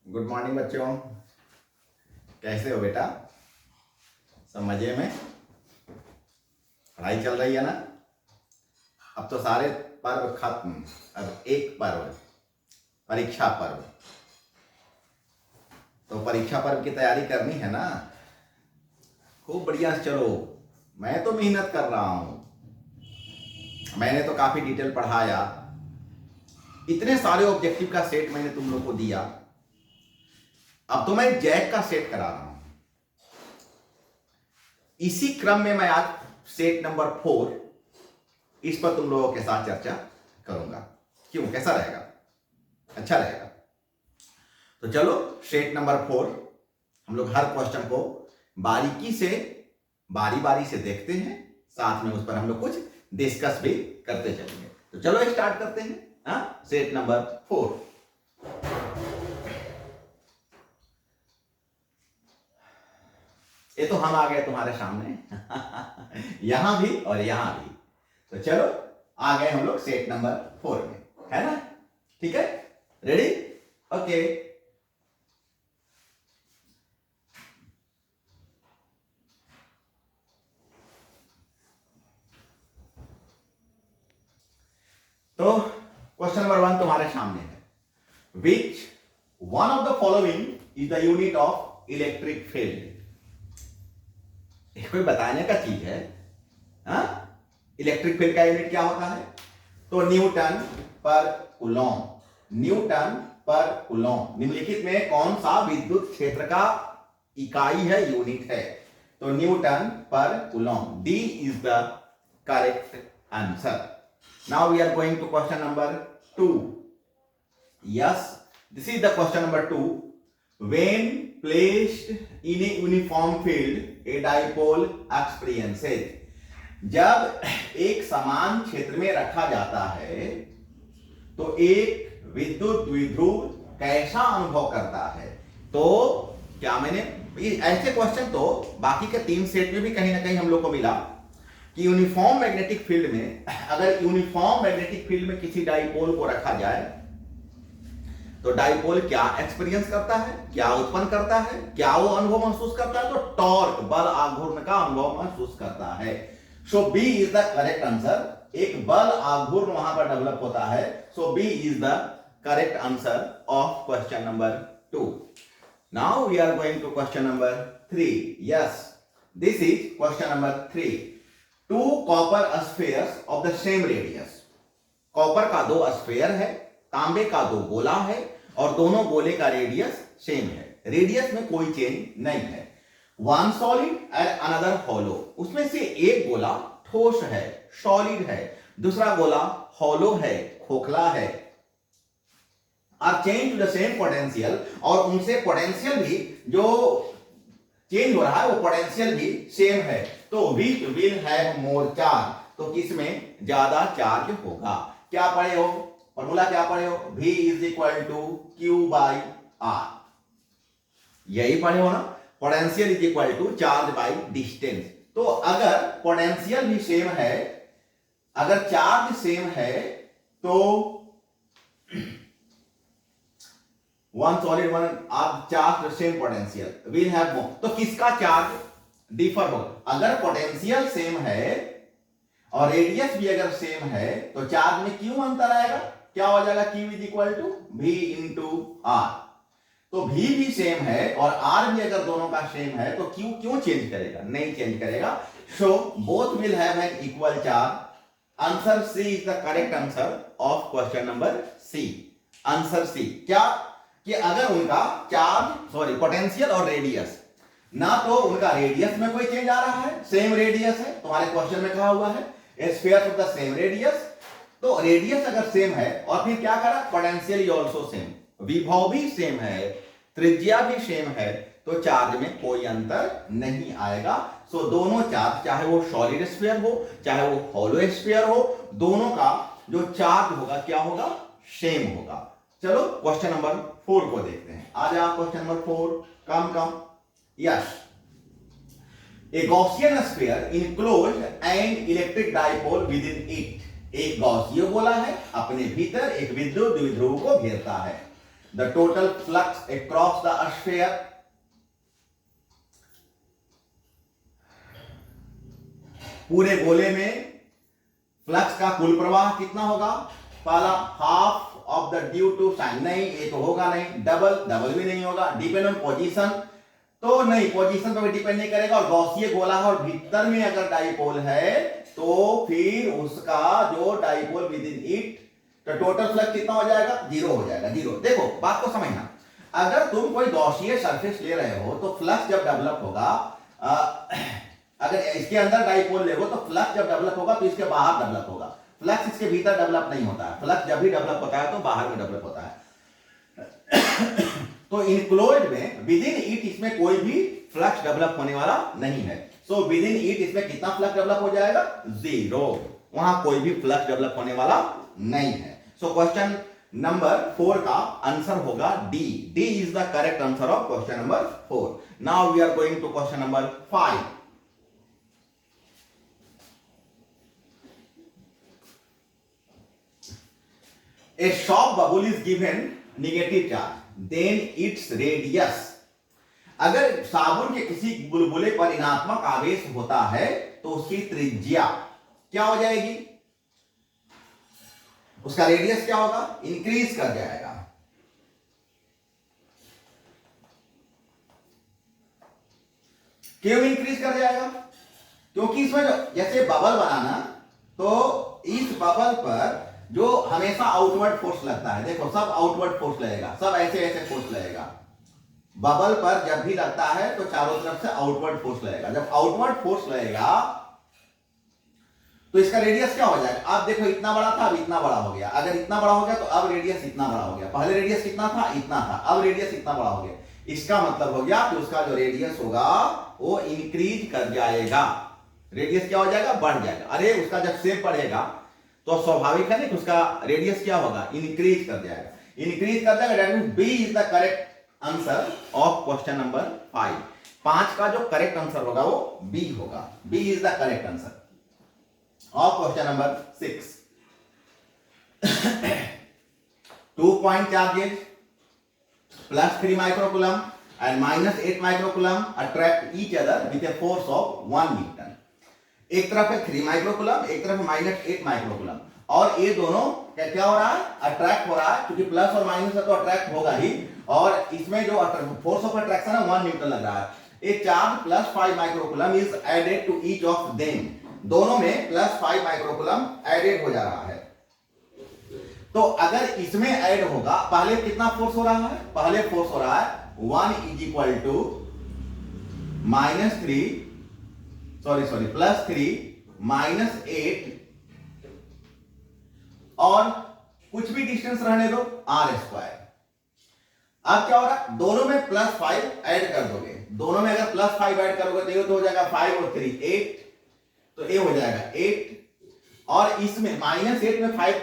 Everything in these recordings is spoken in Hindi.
गुड मॉर्निंग बच्चों, कैसे हो बेटा? सब मजे में? पढ़ाई चल रही है ना? अब तो सारे पर्व खत्म, अब एक पर्व, परीक्षा पर्व। तो परीक्षा पर्व की तैयारी करनी है ना? खूब बढ़िया से चलो। मैं तो मेहनत कर रहा हूं, मैंने तो काफी डिटेल पढ़ाया, इतने सारे ऑब्जेक्टिव का सेट मैंने तुम लोग को दिया। अब तो मैं जैक का सेट करा रहा हूं। इसी क्रम में मैं आज सेट नंबर 4 इस पर तुम लोगों के साथ चर्चा करूंगा। क्यों, कैसा रहेगा? अच्छा रहेगा। तो चलो सेट नंबर 4 हम लोग हर क्वेश्चन को बारीकी से बारी बारी से देखते हैं, साथ में उस पर हम लोग कुछ डिस्कस भी करते चलेंगे। तो चलो स्टार्ट करते हैं सेट नंबर 4। ये तो हम आ गए तुम्हारे सामने यहां भी और यहां भी। तो चलो आ गए हम लोग सेट नंबर 4 में, है ना? ठीक है, रेडी? ओके। तो क्वेश्चन नंबर 1 तुम्हारे सामने है। Which one of the following is the unit of electric field? कोई बताने का चीज है? इलेक्ट्रिक फील्ड का यूनिट क्या होता है? तो न्यूटन पर कूलॉम। न्यूटन पर कूलॉम निम्नलिखित में कौन सा विद्युत क्षेत्र का इकाई है, यूनिट है? तो न्यूटन पर coulomb. D is the correct answer. Now we are going to question number 2. Yes, this is the question number 2. When placed in a uniform field, a dipole experiences. जब एक समान क्षेत्र में रखा जाता है तो एक विद्युत द्विध्रुव कैसा अनुभव करता है? तो क्या मैंने ऐसे क्वेश्चन तो बाकी के 3 सेट में भी कहीं ना कहीं हम लोग को मिला कि यूनिफॉर्म मैग्नेटिक फील्ड में, अगर यूनिफॉर्म मैग्नेटिक फील्ड में किसी डाइपोल को रखा जाए तो डाइपोल क्या एक्सपीरियंस करता है, क्या उत्पन्न करता है, क्या वो अनुभव महसूस करता है? तो टॉर्क, बल आघूर्ण का अनुभव महसूस करता है। So B is the correct answer. एक बल आघूर्ण वहां पर डेवलप होता है। So B is the correct answer of question number 2. Now we are going to question number 3. Yes, this is question number 3. 2 copper spheres of the same radius. Copper का 2 स्फीयर है, तांबे का 2 गोला है और दोनों गोले का रेडियस सेम है। रेडियस में कोई चेंज नहीं है। One solid and another hollow. उसमें से एक गोला ठोस है, सॉलिड है, दूसरा गोला हॉलो है, खोखला है। Are change to the same potential, और उनसे पोटेंशियल भी जो चेंज हो रहा है वो पोटेंशियल भी सेम है। तो which will have more charge. तो किसमें ज्यादा चार्ज होगा? क्या पढ़े हो? फॉर्मूला क्या पढ़े हो? V is equal to Q by R. यही पढ़े हो ना? Potential is equal to charge by distance. तो अगर पोटेंशियल भी सेम है, अगर चार्ज सेम है, तो one solid one are charge same potential will have more. तो किसका चार्ज डिफर हो? अगर पोटेंशियल सेम है और रेडियस भी अगर सेम है तो चार्ज में क्यों अंतर आएगा? क्या हो जाएगा? Q is equal to V into R. तो V भी सेम है और R भी अगर दोनों का सेम है तो Q क्यों चेंज करेगा? नहीं चेंज करेगा. So both will have an equal charge. Answer C is the correct answer of question number C. Answer C. क्या कि अगर उनका चार्ज पोटेंशियल और रेडियस, ना तो उनका रेडियस में कोई चेंज आ रहा है, सेम रेडियस है, तुम्हारे क्वेश्चन में कहा हुआ है spheres of the same radius. तो रेडियस अगर सेम है और फिर क्या करा? पोटेंशियल इज आल्सो सेम, विभव भी सेम है, त्रिज्या भी सेम है, तो चार्ज में कोई अंतर नहीं आएगा. सो दोनों चार्ज, चाहे वो सॉलिड स्फीयर हो चाहे वो हॉलो स्फीयर हो, दोनों का जो चार्ज होगा क्या होगा? सेम होगा. चलो क्वेश्चन नंबर 4 को देखते हैं. आ जाओ question number 4. Come. Yes, a Gaussian sphere enclosed and electric dipole within it. एक गॉसिय गोला है, अपने भीतर एक विद्युत द्विध्रुव को घेरता है. The total flux across the sphere, पूरे गोले में फ्लक्स का कुल प्रवाह कितना होगा? पहला half of the due to sign, नहीं ये तो होगा नहीं, डबल भी नहीं होगा, डिपेंड ऑन पोजीशन, तो नहीं पोजीशन पर भी डिपेंड नहीं करेगा, और गॉसीय गोला है और भीतर में अगर डाइपोल है तो फिर उसका जो डाइपोल विद इन इट, तो टोटल फ्लक्स कितना हो जाएगा? 0 हो जाएगा, 0। देखो बात को समझना, अगर तुम कोई गॉसीय सरफेस ले रहे हो तो फ्लक्स जब डेवलप होगा, अगर इसके अंदर डाइपोल ले तो फ्लक्स जब डेवलप होगा तो इसके बाहर डेवलप होगा, फ्लक्स इसके भीतर डेवलप नहीं होता है, फ्लक्स जब भी डेवलप होता है तो बाहर में डेवलप होता है। तो इनक्लोज्ड में विद इन इट इसमें कोई भी फ्लक्स डेवलप होने वाला नहीं है, सो विद इन इट इसमें कितना फ्लक्स डेवलप हो जाएगा? 0, वहां कोई भी फ्लक्स डेवलप होने वाला नहीं है। सो क्वेश्चन नंबर 4 का आंसर होगा D. D is the correct answer of question number 4। Now we are going to question number 5। A shock bubble is given negative charge, then its radius, अगर साबुन के किसी बुलबुले पर ऋणात्मक आवेश होता है तो उसकी त्रिज्या क्या हो जाएगी? उसका रेडियस क्या होगा? इंक्रीज कर जाएगा। क्यों इंक्रीज कर जाएगा? क्योंकि इसमें जैसे बबल बनाना, तो इस बबल पर जो हमेशा आउटवर्ड फोर्स लगता है, देखो सब आउटवर्ड फोर्स लगेगा, सब ऐसे ऐसे फोर्स लगेगा, बबल पर जब भी लगता है तो चारों तरफ से आउटवर्ड फोर्स लगेगा। जब आउटवर्ड फोर्स लगेगा तो इसका रेडियस क्या हो जाएगा? आप देखो इतना बड़ा था, अब इतना बड़ा हो गया, अगर इतना बड़ा हो गया तो अब रेडियस इतना बड़ा हो गया, पहले रेडियस कितना था? इतना था, अब रेडियस इतना बड़ा हो गया। इसका मतलब हो गया कि उसका जो रेडियस होगा वो इंक्रीज कर जाएगा। रेडियस क्या हो जाएगा? बढ़ जाएगा। अरे उसका जब शेप बढ़ेगा तो स्वाभाविक है ना कि उसका रेडियस क्या होगा? इंक्रीज कर जाएगा। इंक्रीज कर जाएगा, that means B is the correct answer of question number 5। 5 का जो करेक्ट आंसर होगा वो बी होगा। B is the correct answer of question number 6। 2 point charges +3 microcoulomb and -8 microcoulomb attract each other with a force of 1 Newton। एक तरफ है 3 माइक्रोकुलम, एक तरफ -8 माइक्रोकुलम, और ये दोनों क्या हो रहा है? अट्रैक्ट हो रहा है, क्योंकि प्लस और माइनस है तो अट्रैक्ट होगा ही, और इसमें जो फोर्स ऑफ अट्रैक्शन है 1 न्यूटन लग रहा है। A charge +5 microcoulomb is added to each of them, दोनों में +5 माइक्रोकुलम एडेड हो जा रहा है। तो अगर इसमें ऐड होगा, पहले कितना फोर्स हो रहा है? पहले फोर्स हो रहा है 1 + -3 -8, और कुछ भी डिस्टेंस रहने दो r²। अब क्या हो रहा है? दोनों में +5 ऐड कर दोगे, दोनों में अगर +5 ऐड करोगे तो ये तो हो जाएगा 5 और 3 8, तो ये हो जाएगा 8, और इसमें -8 में 5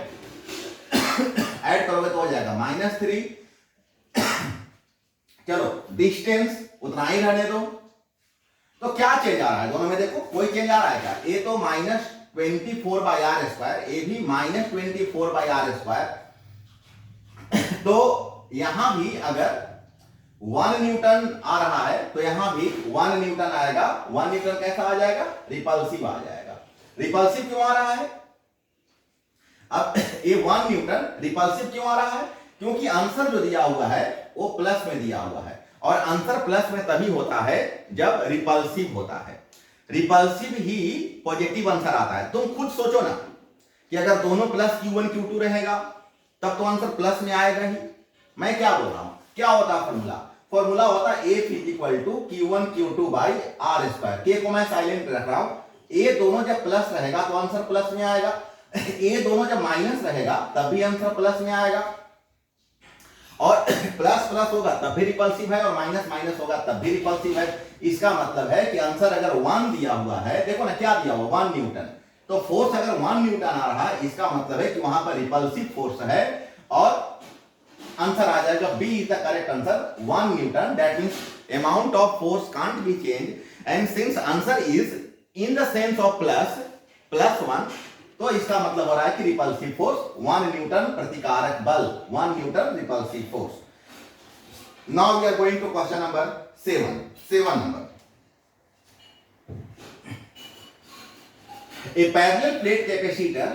ऐड करोगे तो हो जाएगा -3। चलो डिस्टेंस उतना ही रहने दो। तो क्या चेंज आ रहा है दोनों में? देखो कोई चेंज आ रहा है क्या? ये तो -24/r², ये भी -24/r²। तो यहां भी अगर 1 न्यूटन आ रहा है तो यहां भी 1 न्यूटन आएगा। 1 न्यूटन कैसा आ जाएगा? रिपल्सिव आ जाएगा। रिपल्सिव क्यों आ रहा है? अब ये 1 न्यूटन रिपल्सिव क्यों आ रहा है? क्योंकि आंसर जो दिया हुआ है वो प्लस में दिया हुआ है, और आंसर प्लस में तभी होता है जब रिपल्सिव होता है। रिपल्सिव ही पॉजिटिव आंसर आता है। तुम खुद सोचो ना कि अगर दोनों +Q1 Q2 रहेगा तब तो आंसर प्लस में आएगा ही। मैं क्या बोल रहा हूं? क्या होता है फॉर्मूला? फॉर्मूला होता है F = Q1 Q2/r²। K को मैं साइलेंट रख रहा हूं। ये दोनों जब प्लस रहेगा तो आंसर प्लस में आएगा, ये दोनों जब माइनस रहेगा तब भी आंसर प्लस में आएगा, और प्लस प्लस होगा तब भी रिपल्सिव है, और माइनस माइनस होगा तब भी रिपल्सिव है। इसका मतलब है कि आंसर अगर 1 दिया हुआ है, देखो ना क्या दिया हुआ 1 न्यूटन, तो फोर्स अगर 1 न्यूटन आ रहा है इसका मतलब है कि वहां पर रिपल्सिव फोर्स है, और आंसर आ जाएगा B is the correct answer 1 newton. That means amount of force can't be change, and since answer is in the sense of +1, तो इसका मतलब हो रहा है कि रिपल्सिव फोर्स 1 न्यूटन, प्रतिकारक बल 1 newton repulsive force. Now we are going to question number 7 number. A parallel plate capacitor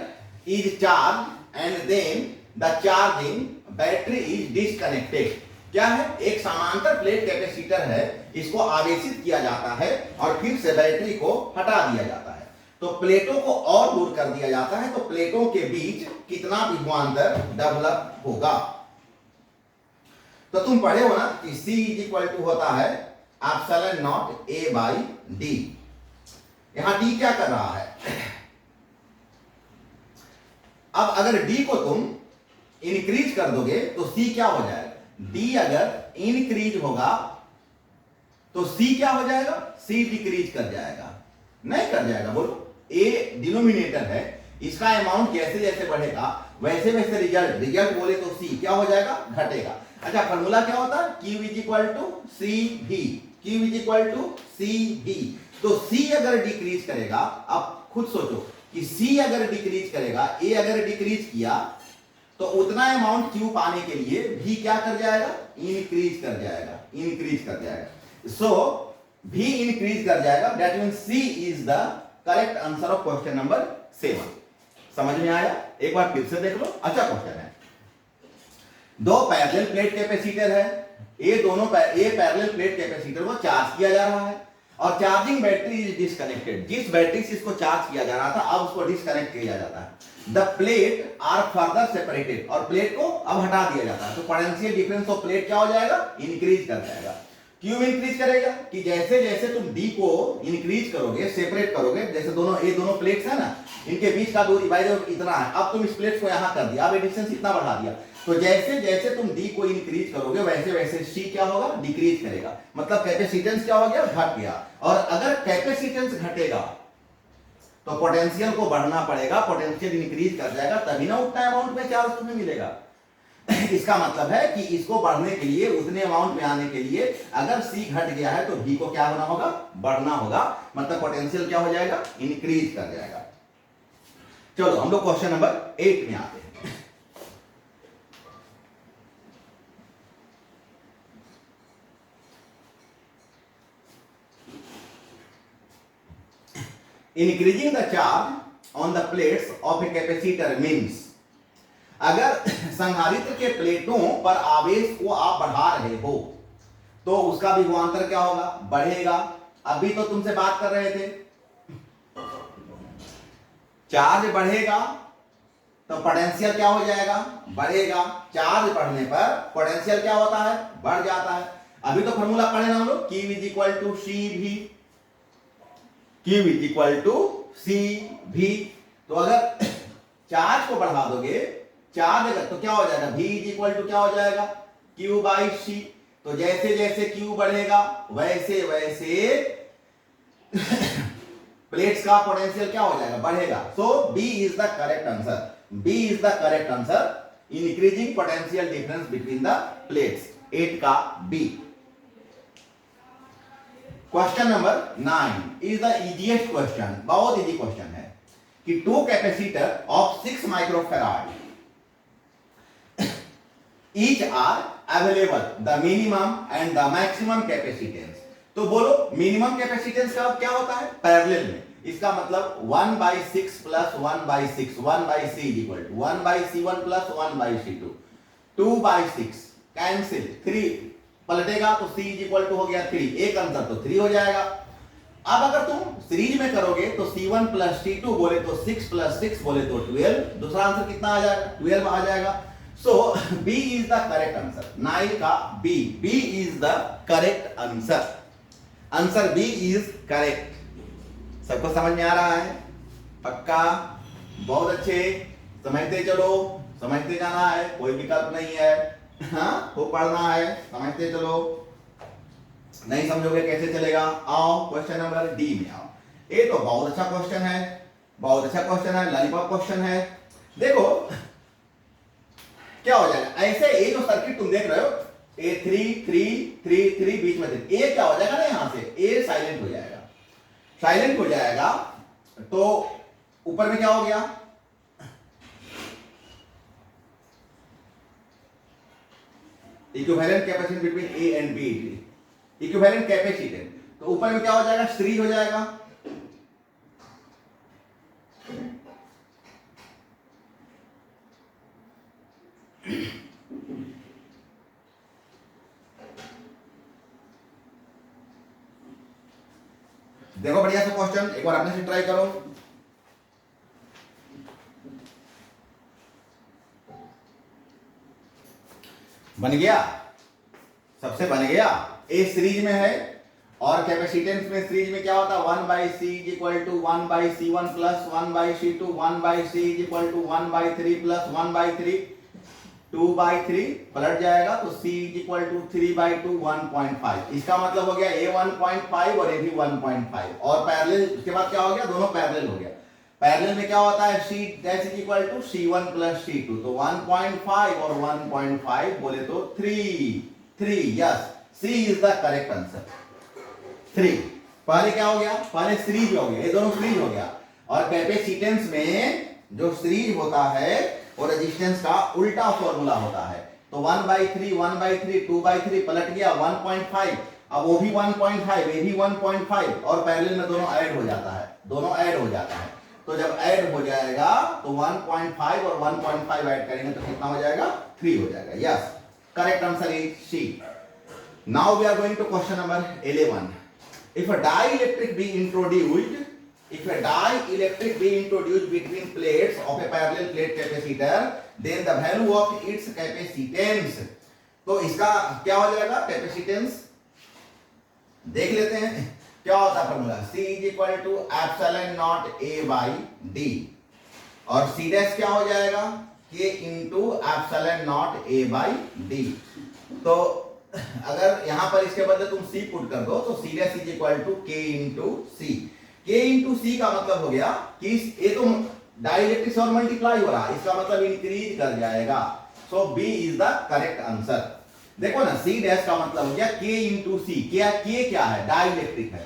is charged and then the charging battery is disconnected. क्या है? एक समांतर प्लेट कैपेसिटर है, इसको आवेशित किया जाता है और फिर से बैटरी को हटा दिया जाता है। तो प्लेटों को और दूर कर दिया जाता है, तो प्लेटों के बीच कितना विभवांतर डेवलप होगा? तो तुम पढ़े हो ना कि C इज इक्वल टू होता है epsilon naught A by D। यहां D क्या कर रहा है? अब अगर D को तुम इंक्रीज कर दोगे तो C क्या हो जाएगा? D अगर इंक्रीज होगा तो C क्या हो जाएगा? C डिक्रीज कर जाएगा, नहीं कर जाएगा? बोलो, A डिनोमिनेटर है, इसका अमाउंट जैसे जैसे बढ़ेगा वैसे वैसे रिजल्ट बोले तो C क्या हो जाएगा? घटेगा। अच्छा, फॉर्मूला क्या होता है? Q is equal to CV। Q is equal to CV। तो C अगर डिक्रीज करेगा, अब खुद सोचो कि C अगर डिक्रीज करेगा, A अगर डिक्रीज किया, तो उतना अमाउंट Q पाने के लिए V क्या कर जाएगा? इंक्रीज कर जाएगा, इंक्रीज कर जाएगा। सो V इंक्रीज कर जाएगा, that means C is the correct answer of question number 7। समझ में आया? एक बार फिर से देख लो। अच्छा क्वेश्चन है, दो पैरेलल प्लेट कैपेसिटर है, ये पैरेलल प्लेट कैपेसिटर को चार्ज किया जा रहा है और चार्जिंग बैटरी इज डिस्कनेक्टेड। जिस बैटरी से इसको चार्ज किया जा रहा था, अब उसको डिस्कनेक्ट किया जाता है। The plate are further separated, और प्लेट को अब हटा दिया जाता है। तो पोटेंशियल डिफरेंस ऑफ प्लेट क्या हो जाएगा? इंक्रीज कर जाएगा। क्यों इंक्रीज करेगा? कि जैसे जैसे तुम D को इंक्रीज करोगे, सेपरेट करोगे, जैसे ये दोनों प्लेट्स है ना, इनके बीच का दूरी बाय इतना है, अब तुम इस प्लेट को यहां कर दिया, अब डिस्टेंस इतना बढ़ा दिया, तो जैसे जैसे तुम D को इंक्रीज करोगे वैसे वैसे C क्या होगा? डिक्रीज करेगा। मतलब कैपेसिटेंस क्या हो गया? घट गया। और अगर कैपेसिटेंस घटेगा तो पोटेंशियल को बढ़ना पड़ेगा, पोटेंशियल इंक्रीज कर जाएगा, तभी ना उतना अमाउंट में चार्ज तुम्हें मिलेगा। इसका मतलब है कि इसको बढ़ने के लिए, उतने अमाउंट में आने के लिए अगर C घट गया है तो D को क्या होना होगा? बढ़ना होगा। मतलब पोटेंशियल क्या हो जाएगा? इंक्रीज कर जाएगा। चलो हम लोग क्वेश्चन नंबर 8 में आते हैं। Increasing the charge on the plates of a capacitor means, अगर संधारित्र के प्लेटों पर आवेश को आप बढ़ा रहे हो तो उसका विभवांतर क्या होगा? बढ़ेगा। अभी तो तुमसे बात कर रहे थे, चार्ज बढ़ेगा तो पोटेंशियल क्या हो जाएगा? बढ़ेगा। चार्ज बढ़ने पर पोटेंशियल क्या होता है? बढ़ जाता है। अभी तो फॉर्मूला पढ़े ना हम लोग, Q is equal to CV। Q is equal to CV। तो अगर चार्ज को बढ़ा दोगे, चार्ज अगर, तो क्या हो जाएगा? V इज इक्वल टू क्या हो जाएगा? Q by C। तो जैसे जैसे Q बढ़ेगा वैसे वैसे प्लेट्स का पोटेंशियल क्या हो जाएगा? बढ़ेगा। So B is the correct answer. B is the correct answer, increasing potential difference between the plates. 8 का B। Question number 9 is the easiest question, बहुत इजी क्वेश्चन है कि two capacitor of 6 microfarad each are available, the minimum and the maximum capacitance। तो बोलो मिनिमम कैपेसिटेंस का क्या होता है? पैरेलल में, इसका मतलब 1/6 plus 1/6, 1/C is equal to 1/C1 plus 1/C2, 2/6 cancel, 3 पलटेगा तो C इज इक्वल टू हो गया 3, एक आंसर तो 3 हो जाएगा। अब अगर तुम सीरीज में करोगे तो C1 प्लस C2 बोले तो 6 प्लस 6 बोले तो 12, दूसरा आंसर कितना आ जाएगा? 12 आ जाएगा। So B is the correct answer। 9 का B is the correct answer। Answer B is correct। सबको समझ में आ रहा है? पक्का? बहुत अच्छे, समझते चलो, समझते जाना है, कोई विकल्प नहीं है। हाँ, खूब पढ़ना है, समझते चलो, नहीं समझोगे कैसे चलेगा? आओ क्वेश्चन नंबर D में आओ। ये तो बहुत अच्छा क्वेश्चन है, बहुत अच्छा क्वेश्चन है, लॉलीपॉप क्वेश्चन है। देखो क्या हो जाएगा, ऐसे ये जो सर्किट तुम देख रहे हो, A3 3 3 3 बीच में A क्या हो जाएगा ना, यहां से A साइलेंट हो जाएगा। साइलेंट हो जाएगा तो ऊपर में क्या हो गया? Equivalent capacitance between A and B, equivalent capacitance, तो ऊपर में क्या हो जाएगा, सीरीज हो जाएगा। देखो बढ़िया सा क्वेश्चन, एक बार अपने से ट्राई करो। बन गया, सबसे बन गया। ए सीरीज में है और कैपेसिटेंस में सीरीज में क्या होता है, 1 by C is equal to 1 by C1 plus 1 by C2, 1 by C is equal to 1 by 3 plus 1 by 3, 2 by 3 पलट जाएगा तो C is equal to 3 by 2, 1.5। इसका मतलब हो गया A 1.5 और A भी 1.5, और पैरेलल उसके बाद क्या हो गया, दोनों पैरेलल हो गया। पैरेलल में क्या होता है, C dash is equal to C1 plus C2, तो 1.5 और 1.5 बोले तो 3। Yes, C is the correct answer, 3। पहले क्या हो गया, पहले सीरीज हो गया, ये दोनों सीरीज हो गया। और कैपेसिटेंस में जो सीरीज होता है वो रेजिस्टेंस का उल्टा फॉर्मूला होता है। तो 1/3 1/3 2/3 पलट गया 1.5, अब वो भी 1.5 ये भी 1.5 और पैरेलल में दोनों ऐड हो जाता है, दोनों ऐड हो जाता है। तो जब ऐड हो जाएगा तो 1.5 और 1.5 ऐड करेंगे तो कितना हो जाएगा, 3 हो जाएगा। Yes, correct answer is C. Now we are going to question number 11। If a dielectric be introduced between plates of a parallel plate capacitor, then the value of its capacitance, तो इसका क्या हो जाएगा, कैपेसिटेंस देख लेते हैं क्या होता है formula. C is equal to epsilon naught A by D, और C डैश क्या हो जाएगा, K into epsilon naught A by D। तो अगर यहां पर इसके बदले तुम C पुट कर दो तो C dash is equal to K into C। K into C का मतलब हो गया कि ये तो डाइलेक्ट्रिक और मल्टीप्लाई हो रहा है, इसका मतलब इंक्रीज कर जाएगा। सो B is the correct answer. देखो ना, C डैश का मतलब हो गया K इंटू C। K क्या है, डाइलेक्ट्रिक है।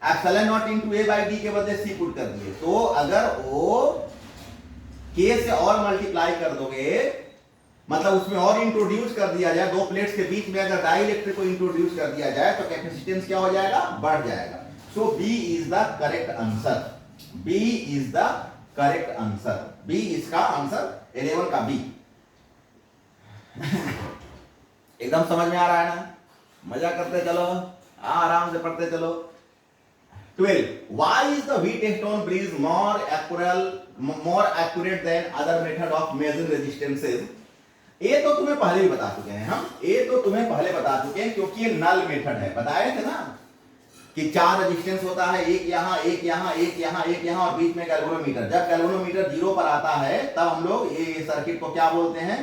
Epsilon not into A by D के बदले C पुट कर दिए, तो अगर वो K से और मल्टीप्लाई कर दोगे, मतलब उसमें और इंट्रोड्यूस कर दिया जाए, दो प्लेट्स के बीच में अगर डाइलेक्ट्रिक को इंट्रोड्यूस कर दिया जाए तो कैपेसिटेंस क्या हो जाएगा, बढ़ जाएगा। सो B is the correct answer, B is the correct answer, B इसका आंसर 11 का B। एकदम समझ में आ रहा है ना, मजा करते चलो, आराम से पढ़ते चलो। 12. Why is the Wheatstone bridge more accurate than other method of measuring resistances? ये तो तुम्हें पहले ही बता चुके हैं हम, ये तो तुम्हें पहले बता चुके हैं, क्योंकि ये नल मेथड है। बताए थे ना कि 4 रेजिस्टेंस होता है, एक यहाँ एक यहाँ एक यहाँ एक यहाँ और बीच में गैल्वेनोमीटर। जब गैल्वेनोमीटर 0 पर आता है तब हम लोग ये सर्किट को क्या बोलते हैं,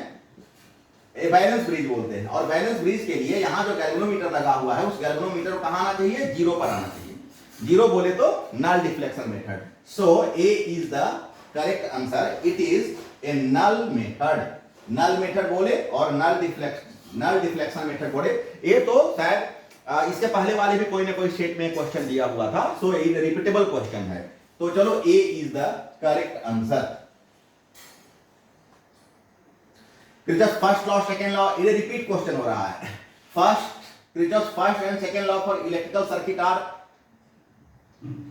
बैलेंस ब्रिज बोलते हैं। और बैलेंस ब्रिज के लिए यहाँ जो गैल्वेनोमीटर लगा हुआ है उस गैल्वेनोमीटर को कहाँ आना चाहिए, 0 पर आना चाहिए। 0 बोले तो null deflection method. So A is the correct answer, it is a null method. Null method बोले और नल डिफ्लेक्शन मेथड बोले। ये तो शायद इसके पहले वाले भी कोई ना कोई स्टेट में क्वेश्चन दिया हुआ था, सो ये रिपीटेबल क्वेश्चन है। तो चलो A is the correct answer. Kirchhoff first law second law, ये रिपीट क्वेश्चन हो रहा है। Kirchhoff first and second law for electrical circuit are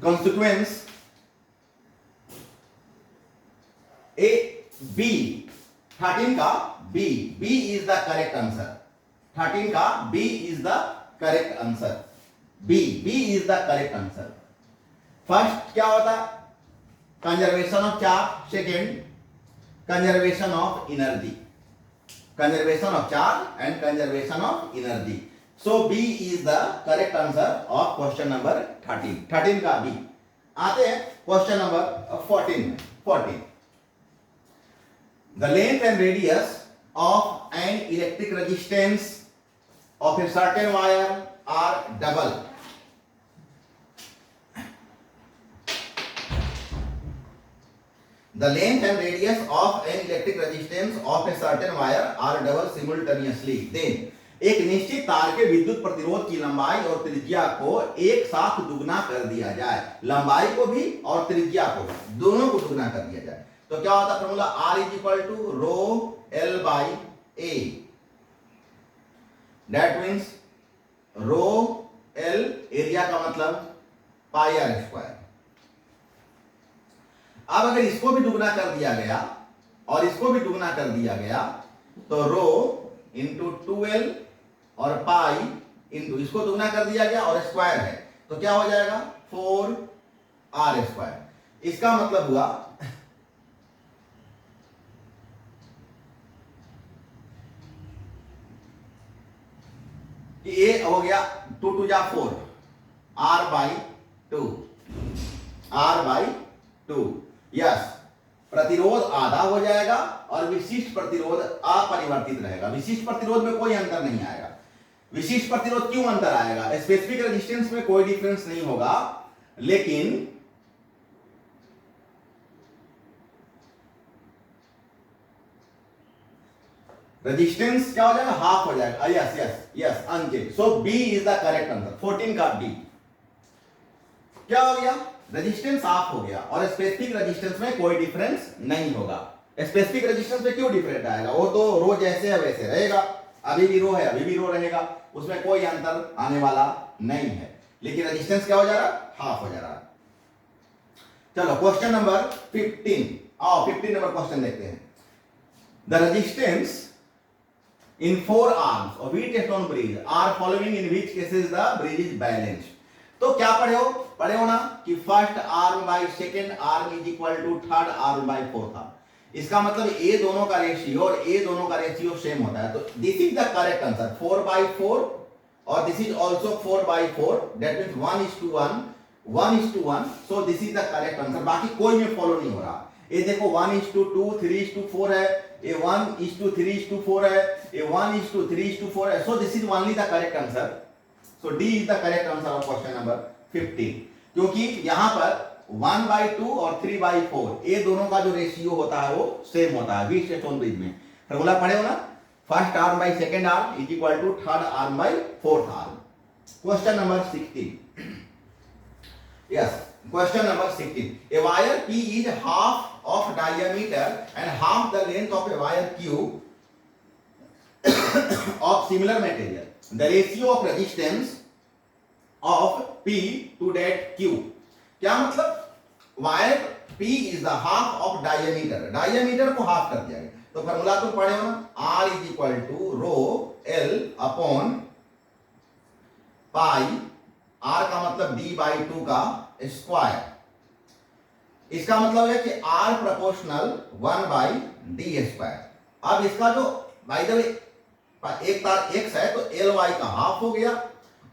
consequence A B. 13 का B is the correct answer. 13 का B is the correct answer. B is the correct answer. First क्या होता, conservation of charge, second conservation of energy, conservation of charge and conservation of energy. So B is the correct answer of question number 13। 13 का B। आते हैं question number 14। The length and radius of an electric resistance of a certain wire are double. The length and radius of an electric resistance of a certain wire are double simultaneously. Then एक निश्चित तार के विद्युत प्रतिरोध की लंबाई और त्रिज्या को एक साथ दुगना कर दिया जाए। लंबाई को भी और त्रिज्या को भी, दोनों को दुगना कर दिया जाए तो क्या होता है formula, R is equal to rho L by A। That means rho L, area का मतलब पाई आर स्क्वायर। अब अगर इसको भी दुगना कर दिया गया और इसको भी दुगना कर दिया गया तो रो इंटू 2l और पाई इंटू इसको दुगना कर दिया गया और स्क्वायर है तो क्या हो जाएगा 4r स्क्वायर। इसका मतलब हुआ कि ये हो गया 2 2 जा 4 r/2 r/2। यस, प्रतिरोध आधा हो जाएगा और विशिष्ट प्रतिरोध अपरिवर्तित रहेगा। विशिष्ट प्रतिरोध में कोई अंतर नहीं आएगा। विशिष्ट प्रतिरोध क्यों अंतर आएगा? स्पेसिफिक रेजिस्टेंस में कोई डिफरेंस नहीं होगा, लेकिन रेजिस्टेंस क्या हो जाएगा? हाफ हो जाएगा। Yes yes yes, unchange. So B is the correct answer. 14 का बी। क्या हो गया? रेजिस्टेंस हाफ हो गया और स्पेसिफिक रेजिस्टेंस में कोई डिफरेंस नहीं होगा। स्पेसिफिक रेजिस्टेंस में क्यों डिफरेंट आएगा? वो तो रो जैसे है वैसे रहेगा, अभी भी रो है अभी भी रो रहेगा, उसमें कोई अंतर आने वाला नहीं है। लेकिन रेजिस्टेंस क्या हो जा रहा है? हाफ हो जा रहा है। चलो क्वेश्चन नंबर 15। आओ 15 नंबर क्वेश्चन देखते हैं। The resistance in 4 arms of Wheatstone bridge are following in which cases the bridge is balanced। तो क्या पढ़े हो ना कि first arm by second arm is equal to third arm by fourth arm. इसका मतलब ए दोनों का रेशियो और ए दोनों का रेशियो सेम होता है। तो this is the correct answer 4/4 और this is also 4/4। That means 1:1 1:1। So this is the correct answer. बाकी कोई में फॉलो नहीं हो रहा। ये देखो 1:2 3:4 है, ये 1:3:4 है, ये 1:3:4 है। So this is only the correct answer. So D is the correct answer of question number 15। क्योंकि यहां पर 1/2 और 3/4 ये दोनों का जो रेशियो होता है वो सेम होता है व्हीटस्टोन ब्रिज में। फॉर्मूला पढ़े हो ना, first arm by second arm is equal to third arm by fourth arm. Question number 16। Yes, question number 16। A wire P is half of diameter and half the length of a wire Q of similar material. The ratio of resistance of P to that Q। क्या मतलब? Wire P is the half of diameter। Diameter को हाफ कर दिया गया। तो फॉर्मूला तुम पढ़े हो ना, R is equal to rho L upon pi, R का मतलब D/2 का स्क्वायर। इसका मतलब है कि R प्रोपोर्शनल 1/d²। अब इसका जो बाय द वे एक तार x है तो Ly का हाफ हो गया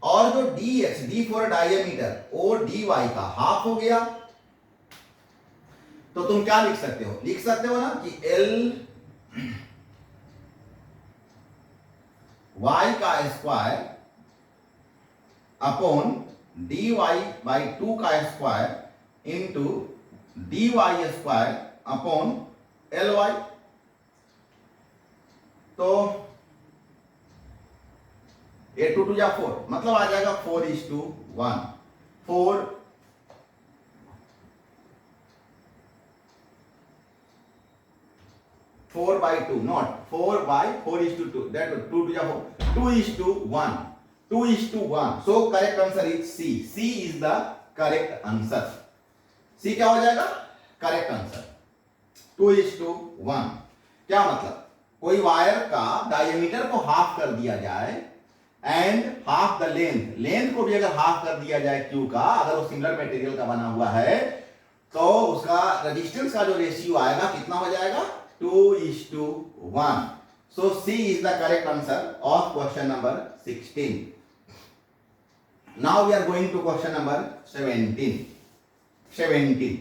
और जो dx d फॉर डायमीटर वो dy का हाफ हो गया। तो तुम क्या लिख सकते हो? लिख सकते हो ना कि L y का स्क्वायर अपॉन dy/2 का square into dy square upon Ly। तो 8 2 2 4 मतलब आ जाएगा 4:1। 4/2 not 4/4:2। That 2 2 4 2:1 2:1। So correct answer is C. C is the correct answer. C क्या हो जाएगा? Correct answer 2:1। क्या मतलब? कोई वायर का डायमीटर को हाफ कर दिया जाए एंड हाफ द लेंथ को भी अगर हाफ कर दिया जाए क्यू का, अगर वो सिमिलर मटेरियल का बना हुआ है तो उसका रेजिस्टेंस का जो रेशियो आएगा कितना हो जाएगा? 2:1। So C is the correct answer of question number 16। Now we are going to question number 17. 17.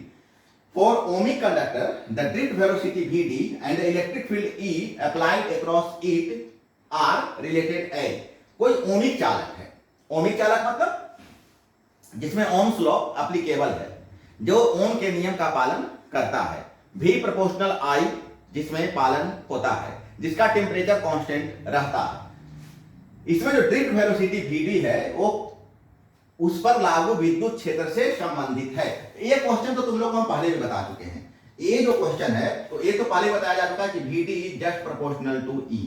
For ohmic conductor, the drift velocity Vd and the electric field E applied across it are related as। कोई ओमिक चालक है। ओमिक चालक मतलब जिसमें ओम्स लॉ एप्लीकेबल है, जो ओम के नियम का पालन करता है। V प्रोपोर्शनल I जिसमें पालन होता है, जिसका टेम्परेचर कांस्टेंट रहता है। इसमें जो ड्रिफ्ट वेलोसिटी Vd है वो उस पर लागू विद्युत क्षेत्र से संबंधित है। ये क्वेश्चन तो तुम लोग को हम पहले भी बता चुके हैं। ये जो क्वेश्चन है तो ये तो पहले बताया जा चुका है कि Vd is just proportional to E।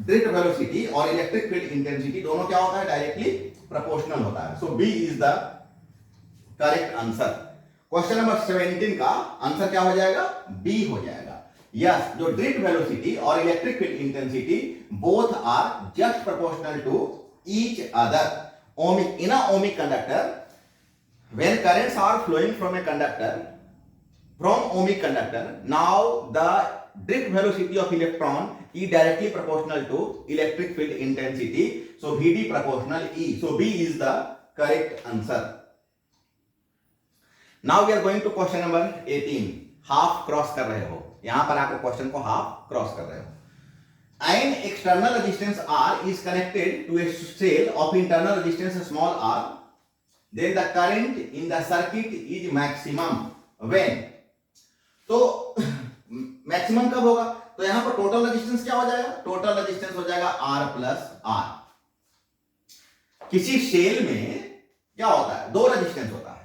Drift velocity और इलेक्ट्रिक फील्ड इंटेंसिटी दोनों क्या होता है, डायरेक्टली प्रोपोर्शनल होता है। So B is the correct answer. Question number 17 का आंसर क्या हो जाएगा, बी हो जाएगा। यस, जो ड्रिफ्ट वेलोसिटी और electric field intensity both are just proportional to each other. ohmic in a ohmic conductor, when currents are flowing from a conductor, from ohmic conductor, now the drift velocity of electron is directly proportional to electric field intensity, so Vd proportional E, so B is the correct answer. Now we are going to question number 18. Half cross कर रहे हो, यहां पर आपको क्वेश्चन को हाफ क्रॉस कर रहे हो। An external resistance R is connected to a cell of internal resistance small r, then the current in the circuit is maximum when। तो मैक्सिमम कब होगा, तो यहां पर टोटल रेजिस्टेंस क्या हो जाएगा, टोटल रेजिस्टेंस हो जाएगा R प्लस R। किसी सेल में क्या होता है, दो रेजिस्टेंस होता है,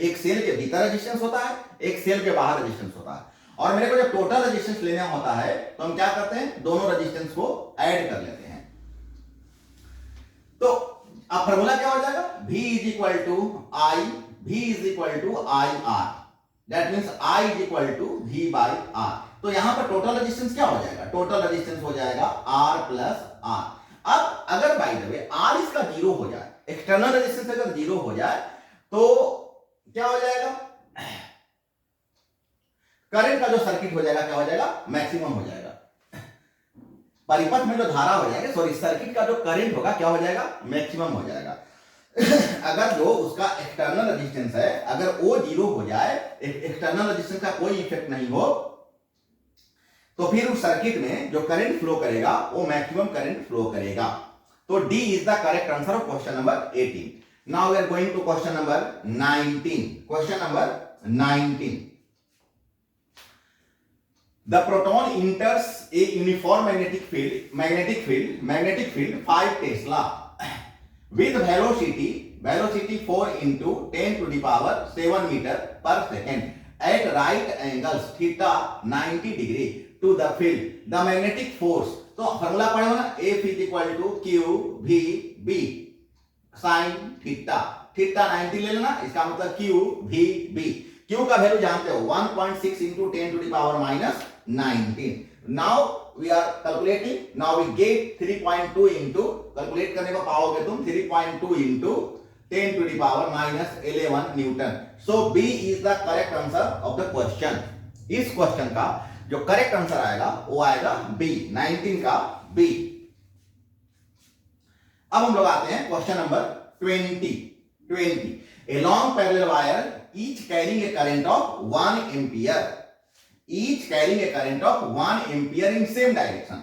एक सेल के भीतर रेजिस्टेंस होता है, एक सेल के बाहर रेजिस्टेंस होता है। और मेरे को जब टोटल रेजिस्टेंस लेना होता है तो हम क्या करते हैं, दोनों रेजिस्टेंस को ऐड कर लेते हैं। तो अब फॉर्मूला क्या हो जाएगा, V is equal to I, V is equal to I R, that means I is equal to V by R। तो यहां पर टोटल रेजिस्टेंस क्या हो जाएगा, टोटल रेजिस्टेंस हो जाएगा R प्लस R। अब अगर बाय द वे R इसका जीरो हो जाए, एक्सटर्नल रेजिस्टेंस अगर जीरो हो जाए तो क्या हो जाएगा, करंट का जो सर्किट हो जाएगा क्या हो जाएगा, मैक्सिमम हो जाएगा। परिपथ में जो धारा हो जाएगा, सॉरी सर्किट का जो करंट होगा क्या हो जाएगा, मैक्सिमम हो जाएगा। अगर जो उसका एक्सटर्नल रेजिस्टेंस है, अगर वो जीरो हो जाए, एक्सटर्नल रेजिस्टेंस का कोई इफेक्ट नहीं हो, तो फिर उस सर्किट में जो करंट फ्लो करेगा वो मैक्सिमम करंट फ्लो करेगा। तो D is the correct answer of question number 18। Now we are going to question number 19। Question number 19, the proton enters a uniform magnetic field 5 Tesla with velocity 4 into 10 to the power 7 meter per second at right angles theta 90 degree to the field. The magnetic force, तो फॉर्मूला पढ़े हो ना, F is equal to Q V B sin theta, theta 90 ले लेना, इसका मतलब Q V B। Q का वैल्यू जानते हो 1.6 into 10 to the power minus 19। Now we are calculating, now we get 3.2 into, calculate करने को पाओगे तुम 3.2 into 10 to the power minus 11 Newton. So B is the correct answer of the question। इस क्वेश्चन का जो करेक्ट आंसर आएगा वो आएगा B, 19 का B। अब हम लोग आते हैं question number 20। A long parallel wire each carrying a current of 1 ampere, each carrying a current of 1 ampere in same direction।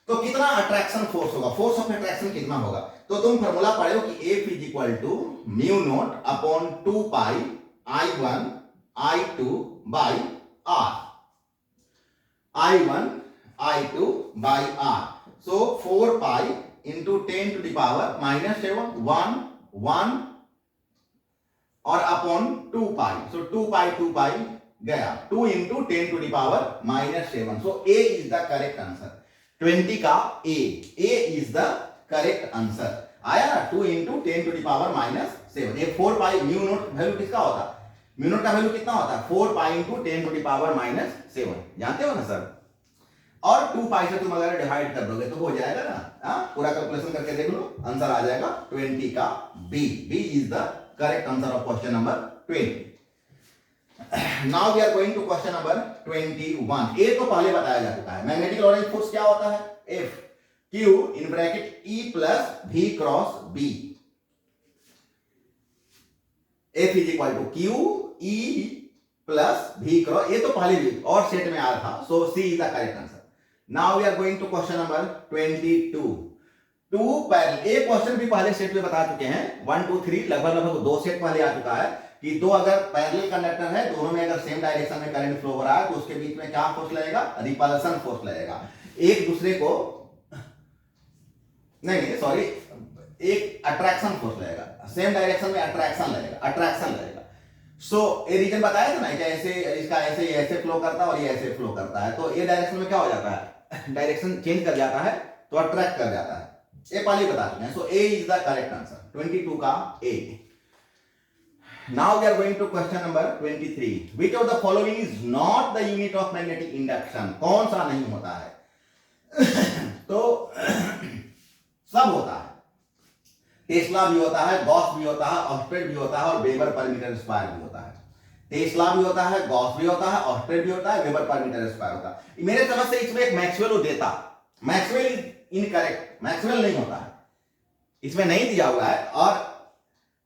तो कितना अट्रैक्शन फोर्स होगा, फोर्स ऑफ अट्रैक्शन कितना होगा, तो तुम फॉर्मूला पढ़े हो कि F is equal to mu naught upon 2 pi I1 I2 by R, I1 I2 by R। So 4 pi into 10 to the power minus 7, 1 और अपॉन 2 पाई, सो 2 पाई गया, 2 into 10 to the power minus 7। So A is the correct answer. 20 का A is the correct answer आया ना, 2 into 10 to the power minus 7। ये 4 पाई म्यू नोट वैल्यू किसका होता है, म्यू नोट का वैल्यू कितना होता है, 4 pi into 10 to the power minus 7, जानते हो ना सर। और 2 पाई से तुम अगर डिवाइड कर दोगे तो हो जाएगा ना, पूरा कैलकुलेशन करके देख लो, आंसर आ जाएगा 20 का B. B is the correct answer of question number 20। Now we are going to question number 21। A तो पहले बताया जा चुका है, मैग्नेटिक लॉरेंस फोर्स क्या होता है, F Q in bracket E plus V cross B. F is equal to Q E plus V cross, ये तो पहले भी और सेट में आया था, so C is the correct answer. Now we are going to question number 22। Two parallel, एक क्वेश्चन भी पहले सेट में बता चुके हैं, 1 2 3 लगभग 2 सेट पहले आ चुका है कि दो अगर पैरेलल कंडक्टर है, दोनों में अगर सेम डायरेक्शन में करंट फ्लो हो रहा है तो उसके बीच में क्या फोर्स लगेगा, रिपल्सन फोर्स लगेगा। एक दूसरे को नहीं सॉरी, एक अट्रैक्शन फोर्स लगेगा, सेम डायरेक्शन में अट्रैक्शन लगेगा। सो ये रीजन बताया था ना कि ऐसे इसका ऐसे फ्लो करता है और ये ऐसे फ्लो करता है, तो ये डायरेक्शन में क्या हो जाता है, डायरेक्शन चेंज कर जाता है तो अट्रैक्ट कर जाता है। ये पहले बता चुके हैं। So A is the correct answer, 22 का A. Now we are going to question number 23। Which of the following is not the unit of magnetic induction? कौन सा नहीं होता है? तो सब होता है। टेस्ला भी होता है, गॉस भी होता है, ऑस्टेड भी होता है और वेबर पर मीटर स्क्वायर भी होता है। टेस्ला भी होता है, गॉस भी होता है, ऑस्टेड भी होता है, वेबर पर मीटर स्क्वायर होता है। मेरे समझ से इसमें एक मैक्सवेल वो देता, मैक्सवेल इज इनकरेक्ट, मैक्सवेल नहीं होता है, इसमें नहीं दिया हुआ है और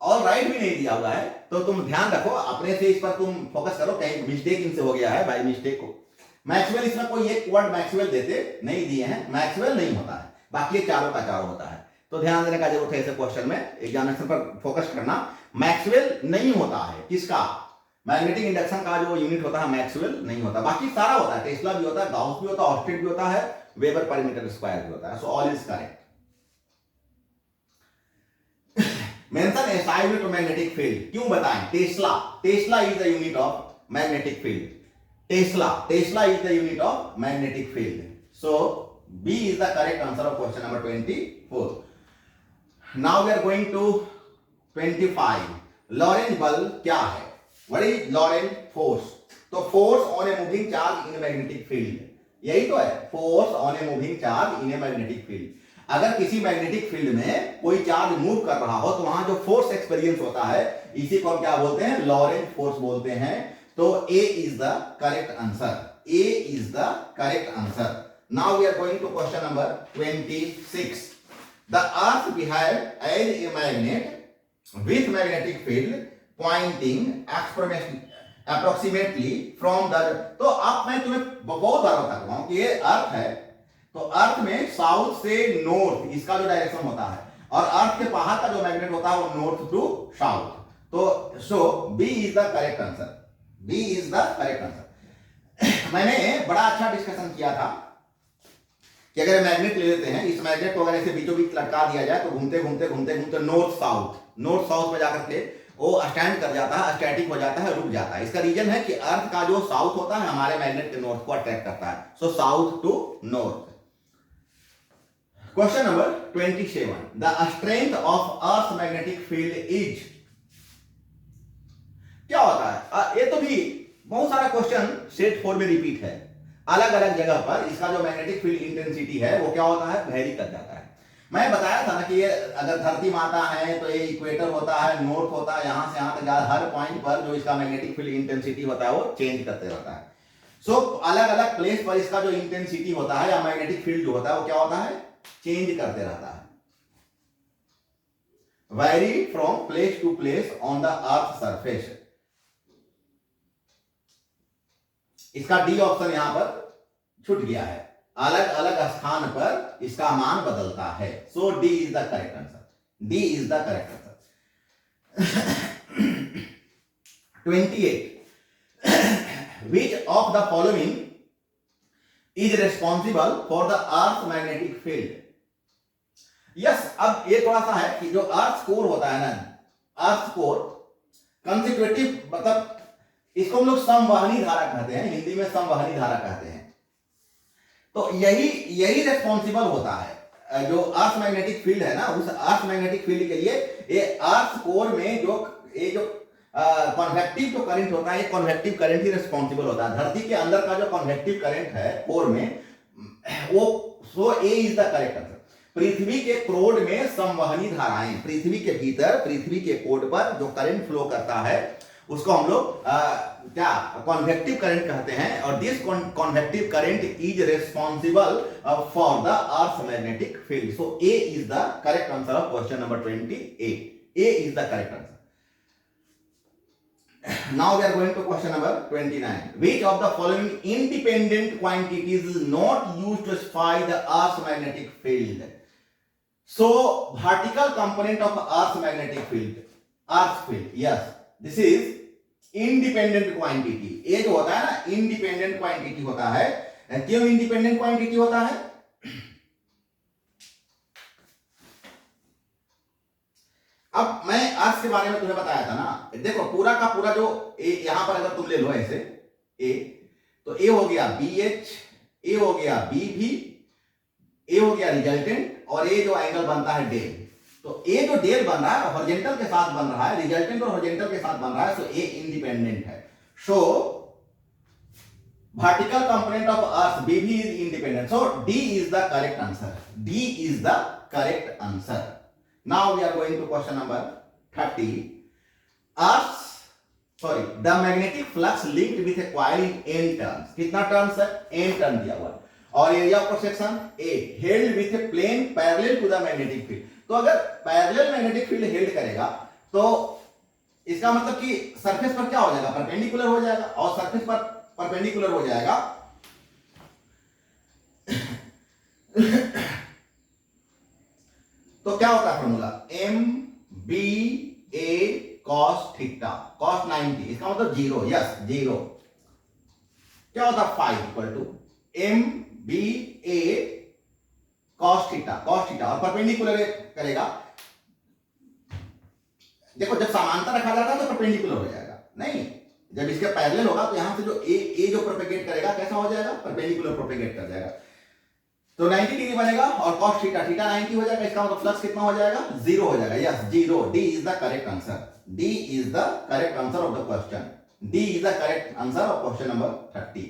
ऑल राइट भी नहीं दिया हुआ है। तो तुम ध्यान रखो अपने से, इस पर तुम फोकस करो, कहीं मिस्टेक इनसे हो गया है बाय मिस्टेक को। मैक्सवेल, इसमें कोई एक वर्ड मैक्सवेल देते नहीं दिए हैं, मैक्सवेल नहीं होता है, बाकी ये चारों का चारों होता है। तो ध्यान देने का जरूरत है ऐसे क्वेश्चन में, एग्जामिनेशन पर फोकस करना। मैक्सवेल नहीं होता है, किसका? मैग्नेटिक इंडक्शन का जो यूनिट होता है मैक्सवेल नहीं होता, बाकी सारा होता है। टेस्ला भी होता है, गाउस भी होता है, ऑस्टेड भी होता है, वेबर पर मीटर स्क्वायर भी होता है। So all is correct. Mention SI unit of magnetic field, क्यों बताएं? Tesla, tesla is the unit of magnetic field. Tesla is the unit of magnetic field. So B is the correct answer of question number 24। Now we are going to 25। Lorentz बल्ब क्या है? What is Lorentz force? तो force on a moving charge in magnetic field, यही तो है, force on a moving charge in a magnetic field. अगर किसी मैग्नेटिक फील्ड में कोई चार्ज मूव कर रहा हो तो वहां जो फोर्स एक्सपीरियंस होता है, इसी को हम क्या बोलते हैं? लॉरेंज फोर्स बोलते हैं। तो A is the correct answer, A is the correct answer. Now we are going to question number 26। The earth behave as a magnet with magnetic field pointing approximately from the, तो अब मैं तुम्हें बहुत बार बता रहा हूं कि ये अर्थ है, तो अर्थ में साउथ से नॉर्थ इसका जो डायरेक्शन होता है और अर्थ के बाहर का जो मैग्नेट होता है वो नॉर्थ टू साउथ। तो so B is the correct answer, B is the correct answer. मैंने बड़ा अच्छा डिस्कशन किया था कि अगर मैग्नेट ले लेते हैं, इस मैग्नेट को अगर ऐसे बीचों बीच लटका दिया जाए तो घूमते घूमते घूमते घूमते नॉर्थ साउथ में जाकर के वो स्टैंड कर जाता है, स्टैटिक हो जाता है, रुक जाता है। इसका रीजन है कि अर्थ का जो साउथ होता है हमारे मैग्नेट के नॉर्थ को अट्रैक्ट करता है। So south to north. Question number 27। The strength of earth magnetic field is, क्या होता है? ये तो भी बहुत सारा क्वेश्चन सेट 4 में रिपीट है, अलग अलग जगह पर इसका जो मैग्नेटिक फील्ड इंटेंसिटी है वो क्या होता है? वेरी कर जाता है। मैं बताया था ना कि ये अगर धरती माता है तो ये इक्वेटर होता है, नॉर्थ होता है, यहां से यहां तक हर पॉइंट पर जो इसका मैग्नेटिक फील्ड इंटेंसिटी होता है वो चेंज करते रहता है। सो अलग अलग प्लेस पर इसका जो इंटेंसिटी होता है या मैग्नेटिक फील्ड जो होता है वो क्या होता है? चेंज करते रहता है, vary from place to place on the earth surface. इसका डी ऑप्शन यहां पर छूट गया है, अलग अलग स्थान पर इसका मान बदलता है। So D is the correct answer, D is the correct answer. 28। Which of the following is responsible for the earth magnetic field? Yes, अब ये थोड़ा सा है कि जो अर्थ कोर होता है ना, अर्थ कोर कंसेक्यूटिव, मतलब इसको हम लोग संवहनी धारा कहते हैं, हिंदी में संवहनी धारा कहते हैं। तो यही रिस्पॉन्सिबल होता है जो अर्थ मैग्नेटिक फील्ड है ना, उस अर्थ मैग्नेटिक फील्ड के लिए ये अर्थ कोर में जो कॉन्वेक्टिव जो करंट होता है, ये कॉन्वेक्टिव करंट ही रिस्पॉन्सिबल होता है। धरती के अंदर का जो कॉन्वेक्टिव करंट है कोर में, वो सो A is the correct answer. पृथ्वी के क्रोड में संवहनी धाराएं, पृथ्वी के भीतर पृथ्वी के कोड पर जो करंट फ्लो करता है उसको हम लोग क्या कॉन्वेक्टिव करंट कहते हैं। और this convective current is responsible for the earth magnetic field. So A is the correct answer of question number 28। A is the correct answer. Now we are going to question number 29. Which of the following independent quantities is not used to specify the Earth's magnetic field? So, vertical component of Earth's magnetic field, Earth's field. Yes, this is independent quantity. ये जो होता है ना, independent quantity होता है। क्यों independent quantity होता है? अब मैं अर्थ के बारे में तुम्हें बताया था ना, देखो पूरा का पूरा जो ए यहां पर अगर तुम ले लो ऐसे ए, तो ए हो गया BH, ए हो गया बी भी, ए हो गया रिजल्टेंट, और ये जो एंगल बनता है डेल। तो ए जो डेल बन रहा है हॉरिजॉन्टल के साथ बन रहा है, रिजल्टेंट और हॉरिजॉन्टल के साथ बन रहा है, सो ए इंडिपेंडेंट है। सो vertical component of earth BB is independent, so D is the correct answer. D is the correct answer. Now we are going to question number 30. The magnetic flux linked with a coil in n turns. कितना टर्न्स है? n टर्न दिया हुआ है। और area of cross section A held with a plane parallel to the magnetic field. तो अगर पैरेलल मैग्नेटिक फील्ड हेल्ड करेगा तो इसका मतलब कि सरफेस पर क्या हो जाएगा? परपेंडिकुलर हो जाएगा, और सरफेस पर परपेंडिकुलर हो जाएगा तो क्या होता है formula? M B A cos theta, cos 90, इसका मतलब 0, यस 0। क्या होता है? Five equal to M B A cos theta, और परपेंडिकुलर करेगा। देखो जब समांतर रखा जाता है तो परपेंडिकुलर हो जाएगा, नहीं जब इसके पैरेलल होगा तो यहां से जो ए जो प्रोपेगेट करेगा कैसा हो जाएगा? परपेंडिकुलर प्रोपेगेट कर जाएगा। तो 90 डिग्री बनेगा और cos थीटा 90 हो जाएगा, इसका मतलब फ्लक्स कितना हो जाएगा? 0 हो जाएगा, yes 0। D is the correct answer, D is the correct answer of the question, D is the correct answer of question number 30।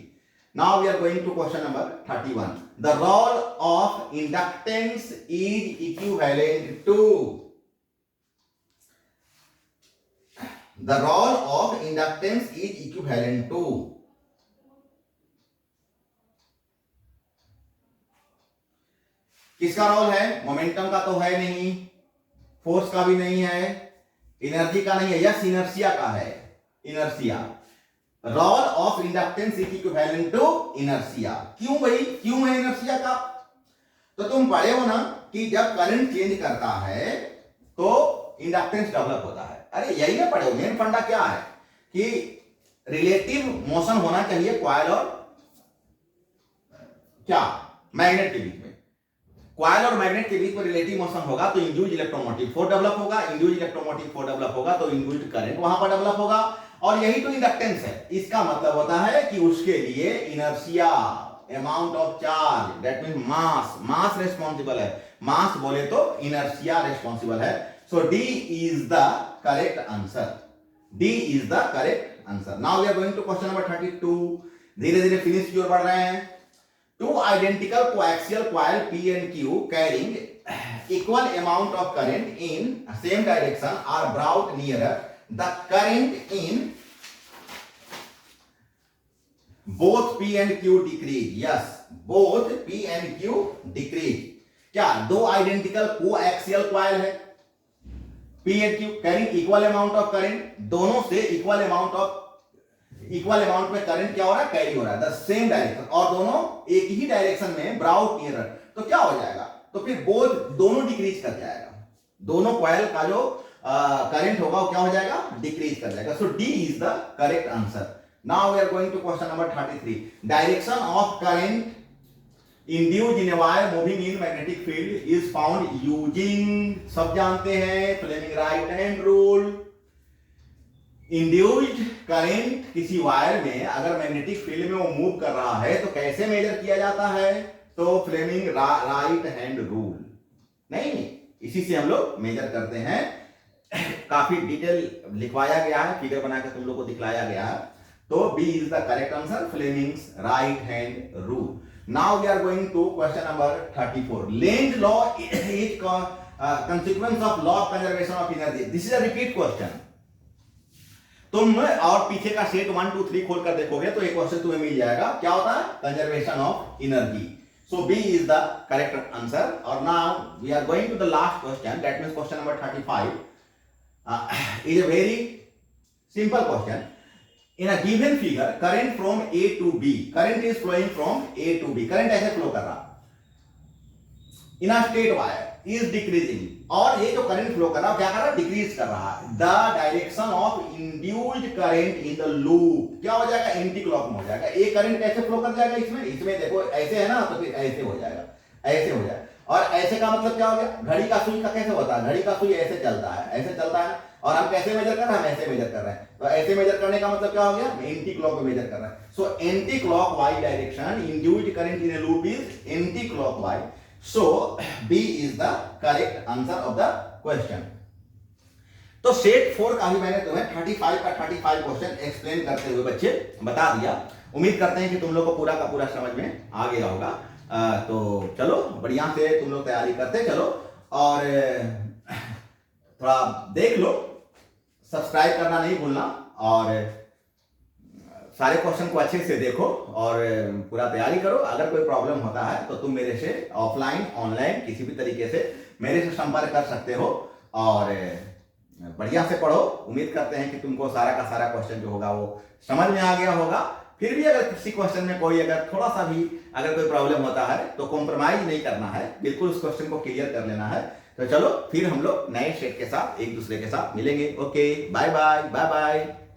Now we are going to question number 31। The role of inductance is equivalent to, the role of inductance is equivalent to, किसका रोल है? मोमेंटम का तो है नहीं, फोर्स का भी नहीं है, एनर्जी का नहीं है, यस इनर्शिया का है, inertia. Role of inductance is equivalent to inertia. क्यों भाई, क्यों है इनर्शिया का? तो तुम पढ़े हो ना कि जब करंट चेंज करता है तो इंडक्टेंस डेवलप होता है। अरे यही ना पढ़े हो, मेन फंडा क्या है कि रिलेटिव मोशन होना चाहिए कॉइल और क्या मैग्नेट के बीच में। कॉइल और मैग्नेट के बीच में रिलेटिव मोशन होगा तो इंड्यूस्ड इलेक्ट्रोमोटिव फोर्स डेवलप होगा, इंड्यूस्ड इलेक्ट्रोमोटिव फोर्स डेवलप होगा तो इंड्यूस्ड करंट वहां पर डेवलप होगा, और यही तो इंडक्टेंस है। इसका मतलब होता है कि उसके लिए inertia, amount of charge, that means mass responsible है। मास बोले तो इनर्शिया रिस्पांसिबल है। So D is the correct answer. D is the correct answer. Now we are going to question number 32. धीरे धीरे फिनिश की ओर बढ़ रहे हैं। Two identical coaxial coil P and Q carrying equal amount of current in same direction are brought nearer. The current in both P and Q decrease. Yes, both P and Q decrease. क्या दो आइडेंटिकल कोएक्सियल कॉइल है P and Q carrying equal amount of current, दोनों से इक्वल अमाउंट में करंट क्या हो रहा है? कैरी हो रहा है, द सेम डायरेक्शन, और दोनों एक ही डायरेक्शन में ब्राउट नियरर। तो क्या हो जाएगा? तो फिर बोथ दोनों डिक्रीज कर जाएगा, दोनों कॉइल का जो करंट होगा वो क्या हो जाएगा? डिक्रीज कर जाएगा। So D is the correct answer. Now we are going to question number 33। Direction of current induced in a wire moving in magnetic field is found using, सब जानते हैं, Fleming right hand rule. Induced current किसी वायर में अगर मैग्नेटिक फील्ड में वो मूव कर रहा है तो कैसे मेजर किया जाता है? तो फ्लेमिंग राइट हैंड रूल, नहीं इसी से हम लोग मेजर करते हैं। काफी डिटेल लिखवाया गया है, फिगर बनाकर तुम लोग को दिखलाया गया है। तो B is the correct answer, Fleming's right hand rule. Now we are going to question number 34. Lenz's law is consequence of law of conservation of energy. This is a repeat question. तुम और पीछे का सेट 1 2 3 खोल कर देखोगे तो एक क्वेश्चन तुम्हें मिल जाएगा। क्या होता है? Conservation of energy. So B is the correct answer. और now we are going to the last question. That means question number 35. Is a very simple question. In a given figure, current from A to B, current is flowing from A to B. Current ऐसे फ्लो कर रहा in a straight wire is decreasing, और ये जो करंट फ्लो कर रहा है क्या कर रहा है? डिक्रीज कर रहा है। The direction of induced current in the loop क्या हो जाएगा? एंटी क्लॉक में हो जाएगा। ये करंट कैसे फ्लो कर जाएगा? इसमें देखो ऐसे है ना, तो फिर ऐसे हो जाएगा, ऐसे हो जाएगा। और ऐसे का मतलब क्या हो गया? घड़ी का सुई का कैसे होता है? घड़ी का सुई ऐसे चलता है, ऐसे चलता है, और हम कैसे मेजर कर रहे हैं, हम ऐसे मेजर कर रहे हैं। तो ऐसे मेजर करने का मतलब क्या हो गया, एंटी क्लॉक में मेजर कर रहे हैं। So anticlockwise direction induced current in a loop is anticlockwise. So B is the correct answer of the question. तो सेट 4 का भी मैंने तुम्हें 35 का 35 क्वेश्चन एक्सप्लेन करते हुए बच्चे बता दिया। उम्मीद करते हैं कि तुम लोग को पूरा का पूरा समझ में आ गया होगा। तो चलो बढ़िया से तुम लोग तैयारी करते चलो, और थोड़ा देख लो, सब्सक्राइब करना नहीं भूलना, और सारे क्वेश्चन को अच्छे से देखो और पूरा तैयारी करो। अगर कोई प्रॉब्लम होता है तो तुम मेरे से ऑफलाइन ऑनलाइन किसी भी तरीके से मेरे से संपर्क कर सकते हो, और बढ़िया से पढ़ो। उम्मीद करते हैं कि तुमको सारा का सारा क्वेश्चन जो होगा वो समझ में आ गया होगा। फिर भी अगर किसी क्वेश्चन में कोई अगर थोड़ा सा भी अगर कोई प्रॉब्लम होता है तो कॉम्प्रोमाइज नहीं करना है, बिल्कुल उस क्वेश्चन को क्लियर कर लेना है। तो चलो फिर हम लोग नए सेट के साथ एक दूसरे के साथ मिलेंगे। Okay, bye bye bye bye.